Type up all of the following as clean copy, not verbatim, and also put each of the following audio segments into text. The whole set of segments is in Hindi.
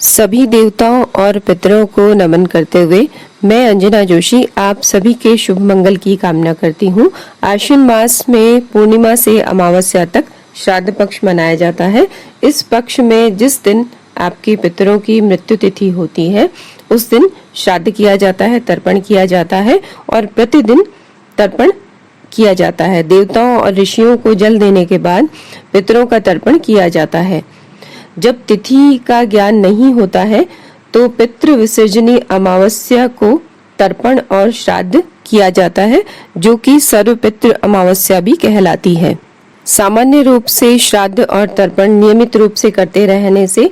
सभी देवताओं और पितरों को नमन करते हुए मैं अंजना जोशी आप सभी के शुभ मंगल की कामना करती हूँ। आश्विन मास में पूर्णिमा से अमावस्या तक श्राद्ध पक्ष मनाया जाता है। इस पक्ष में जिस दिन आपके पितरों की मृत्यु तिथि होती है उस दिन श्राद्ध किया जाता है, तर्पण किया जाता है और प्रतिदिन तर्पण किया जाता है। देवताओं और ऋषियों को जल देने के बाद पितरों का तर्पण किया जाता है। जब तिथि का ज्ञान नहीं होता है तो पितृ विसर्जनी अमावस्या को तर्पण और श्राद्ध किया जाता है, जो कि सर्वपितृ अमावस्या भी कहलाती है। सामान्य रूप से श्राद्ध और तर्पण नियमित रूप से करते रहने से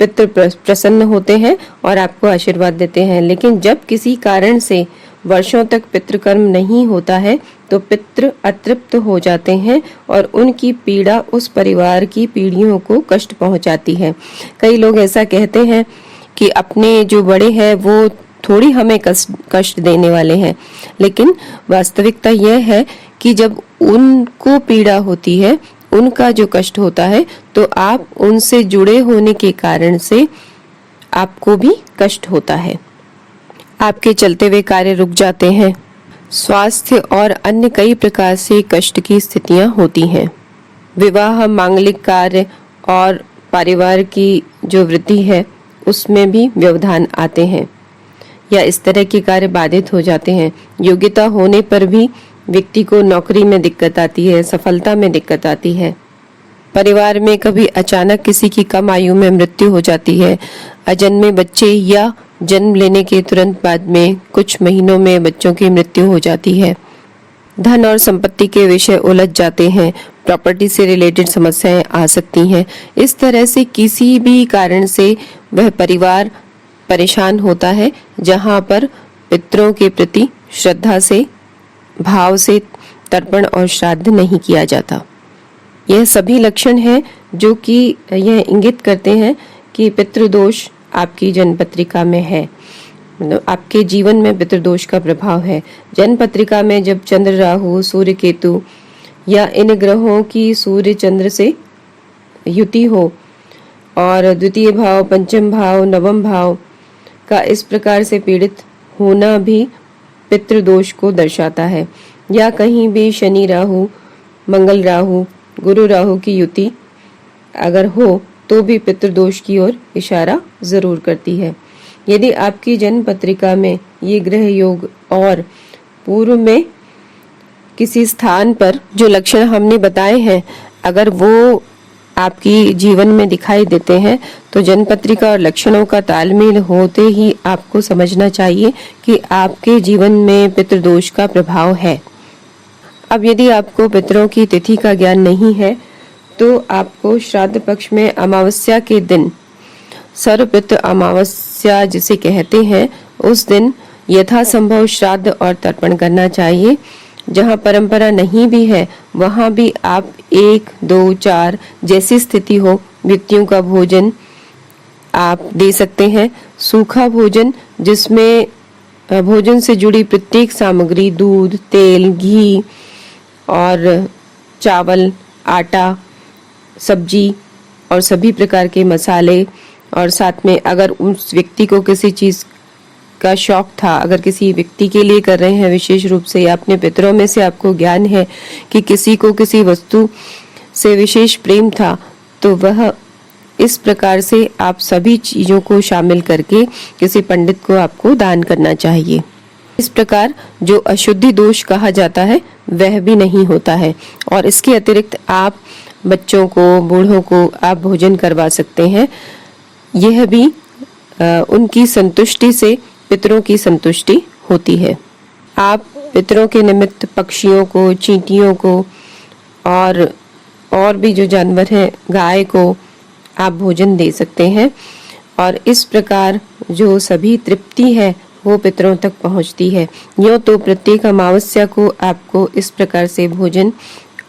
पितृ प्रसन्न होते हैं और आपको आशीर्वाद देते हैं। लेकिन जब किसी कारण से वर्षों तक पितृकर्म नहीं होता है तो पितृ अतृप्त हो जाते हैं और उनकी पीड़ा उस परिवार की पीढ़ियों को कष्ट पहुंचाती है। कई लोग ऐसा कहते हैं कि अपने जो बड़े हैं वो थोड़ी हमें कष्ट देने वाले हैं, लेकिन वास्तविकता यह है कि जब उनको पीड़ा होती है, उनका जो कष्ट होता है, तो आप उनसे जुड़े होने के कारण से आपको भी कष्ट होता है। आपके चलते हुए कार्य रुक जाते हैं, स्वास्थ्य और अन्य कई प्रकार से कष्ट की स्थितियां होती हैं। विवाह, मांगलिक कार्य और परिवार की जो वृद्धि है उसमें भी व्यवधान आते हैं या इस तरह के कार्य बाधित हो जाते हैं। योग्यता होने पर भी व्यक्ति को नौकरी में दिक्कत आती है, सफलता में दिक्कत आती है। परिवार में कभी अचानक किसी की कम आयु में मृत्यु हो जाती है। अजन्मे बच्चे या जन्म लेने के तुरंत बाद में कुछ महीनों में बच्चों की मृत्यु हो जाती है। धन और संपत्ति के विषय उलझ जाते हैं। प्रॉपर्टी से रिलेटेड समस्याएं आ सकती हैं। इस तरह से किसी भी कारण से वह परिवार परेशान होता है जहां पर पितरों के प्रति श्रद्धा से, भाव से तर्पण और श्राद्ध नहीं किया जाता। यह सभी लक्षण हैं जो कि यह इंगित करते हैं कि पितृदोष आपकी जन्म पत्रिका में है, मतलब आपके जीवन में पितृदोष का प्रभाव है। जन्म पत्रिका में जब चंद्र, राहु, सूर्य, केतु या इन ग्रहों की सूर्य चंद्र से युति हो और द्वितीय भाव, पंचम भाव, नवम भाव का इस प्रकार से पीड़ित होना भी पितृदोष को दर्शाता है। या कहीं भी शनि राहु, मंगल राहु, गुरु राहु की युति अगर हो तो भी पितृदोष की ओर इशारा जरूर करती है। यदि आपकी जन्म पत्रिका में ये ग्रह योग और पूर्व में किसी स्थान पर जो लक्षण हमने बताए हैं अगर वो आपकी जीवन में दिखाई देते हैं तो जन्म पत्रिका और लक्षणों का तालमेल होते ही आपको समझना चाहिए कि आपके जीवन में पितृदोष का प्रभाव है। अब यदि आपको पितरों की तिथि का ज्ञान नहीं है तो आपको श्राद्ध पक्ष में अमावस्या के दिन, सर्वपितृ अमावस्या जिसे कहते हैं, उस दिन यथासंभव श्राद्ध और तर्पण करना चाहिए। जहां परंपरा नहीं भी है वहां भी आप 1, 2, 4 जैसी स्थिति हो व्यक्तियों का भोजन आप दे सकते हैं। सूखा भोजन जिसमें भोजन से जुड़ी प्रत्येक सामग्री, दूध, तेल, घी और चावल, आटा, सब्जी और सभी प्रकार के मसाले, और साथ में अगर उस व्यक्ति को किसी चीज का शौक था, अगर किसी व्यक्ति के लिए कर रहे हैं विशेष रूप से, या अपने पितरों में से आपको ज्ञान है कि किसी को किसी वस्तु से विशेष प्रेम था, तो वह इस प्रकार से आप सभी चीजों को शामिल करके किसी पंडित को आपको दान करना चाहिए। इस प्रकार जो अशुद्धि दोष कहा जाता है वह भी नहीं होता है। और इसके अतिरिक्त आप बच्चों को, बूढ़ों को आप भोजन करवा सकते हैं। यह भी उनकी संतुष्टि से पितरों की संतुष्टि होती है। आप पितरों के निमित्त पक्षियों को, चींटियों को और भी जो जानवर हैं, गाय को आप भोजन दे सकते हैं। और इस प्रकार जो सभी तृप्ति है वो पितरों तक पहुंचती है। यूं तो प्रत्येक अमावस्या को आपको इस प्रकार से भोजन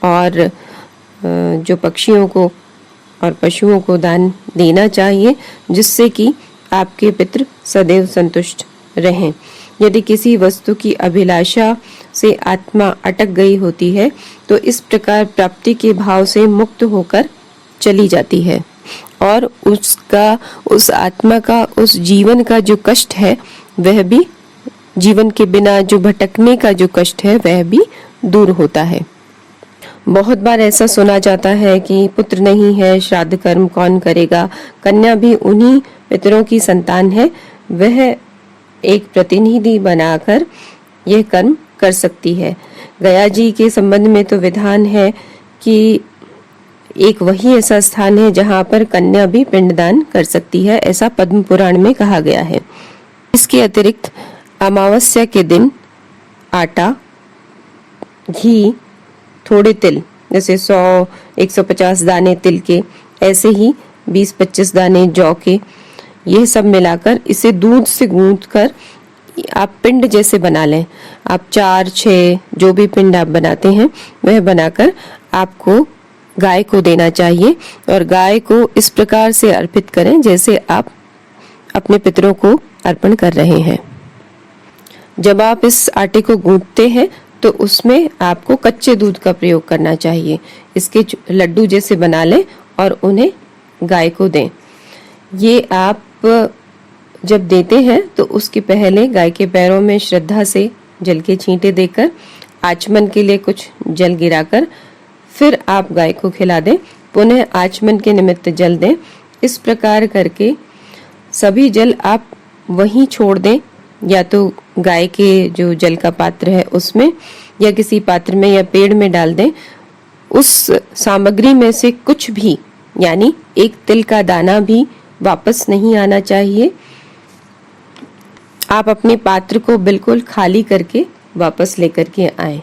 और जो पक्षियों को और पशुओं को दान देना चाहिए, जिससे कि आपके पितृ सदैव संतुष्ट रहें। यदि किसी वस्तु की अभिलाषा से आत्मा अटक गई होती है तो इस प्रकार प्राप्ति के भाव से मुक्त होकर चली जाती है। और उसका, उस आत्मा का, उस जीवन का जो कष्ट है वह भी, जीवन के बिना जो भटकने का जो कष्ट है वह भी दूर होता है। बहुत बार ऐसा सुना जाता है कि पुत्र नहीं है, श्राद्ध कर्म कौन करेगा। कन्या भी उन्हीं पितरों की संतान है, वह एक प्रतिनिधि बनाकर यह कर्म कर सकती है। गया जी के संबंध में तो विधान है कि एक वही ऐसा स्थान है जहाँ पर कन्या भी पिंडदान कर सकती है, ऐसा पद्म पुराण में कहा गया है। इसके अतिरिक्त अमावस्या के दिन आटा, घी, थोड़े तिल, जैसे 100-150 दाने तिल के, ऐसे ही 20-25 दाने जौ के, यह सब मिलाकर इसे दूध से गूंथकर आप पिंड जैसे बना लें। आप 4-6 जो भी पिंड आप बनाते हैं वह बनाकर आपको गाय को देना चाहिए, और गाय को इस प्रकार से अर्पित करें जैसे आप अपने पितरों को अर्पण कर रहे हैं। जब आप इस आटे को गूंथते हैं तो उसमें आपको कच्चे दूध का प्रयोग करना चाहिए। इसके लड्डू जैसे बना लें और उन्हें गाय को दें। ये आप जब देते हैं तो उसके पहले गाय के पैरों में श्रद्धा से जल के छींटे देकर, आचमन के लिए कुछ जल गिराकर फिर आप गाय को खिला दें, पुनः आचमन के निमित्त जल दें। इस प्रकार करके सभी जल आप वहीं छोड़ दें, या तो गाय के जो जल का पात्र है उसमें, या किसी पात्र में या पेड़ में डाल दें। उस सामग्री में से कुछ भी, यानी एक तिल का दाना भी वापस नहीं आना चाहिए। आप अपने पात्र को बिल्कुल खाली करके वापस लेकर के आए।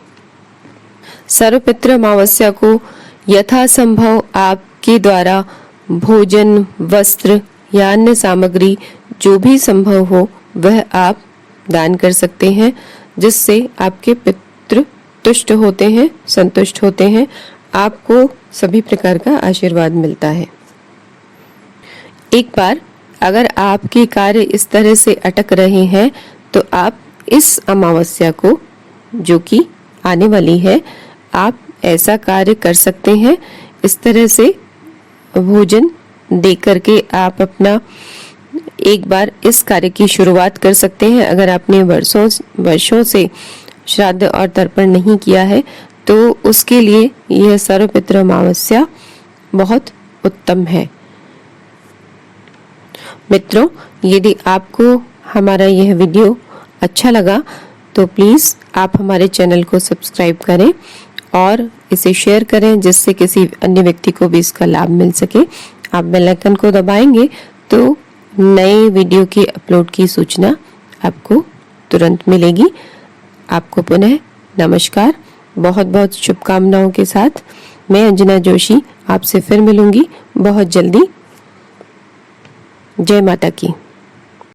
सर्वपितृ अमावस्या को यथासंभव आपके द्वारा भोजन, वस्त्र या अन्य सामग्री जो भी संभव हो वह आप दान कर सकते हैं, जिससे आपके पितृ तुष्ट होते हैं, संतुष्ट होते हैं, आपको सभी प्रकार का आशीर्वाद मिलता है। एक बार अगर आपके कार्य इस तरह से अटक रहे हैं तो आप इस अमावस्या को, जो कि आने वाली है, आप ऐसा कार्य कर सकते हैं। इस तरह से भोजन दे करके आप अपना एक बार इस कार्य की शुरुआत कर सकते हैं। अगर आपने वर्षों से श्राद्ध और तर्पण नहीं किया है तो उसके लिए यह सर्वपितृ अमावस्या बहुत उत्तम है। मित्रों, यदि आपको हमारा यह वीडियो अच्छा लगा तो प्लीज आप हमारे चैनल को सब्सक्राइब करें और इसे शेयर करें, जिससे किसी अन्य व्यक्ति को भी इसका लाभ मिल सके। आप बेल आइकन को दबाएंगे तो नए वीडियो के अपलोड की सूचना आपको तुरंत मिलेगी। आपको पुनः नमस्कार, बहुत बहुत शुभकामनाओं के साथ मैं अंजना जोशी आपसे फिर मिलूंगी बहुत जल्दी। जय माता की।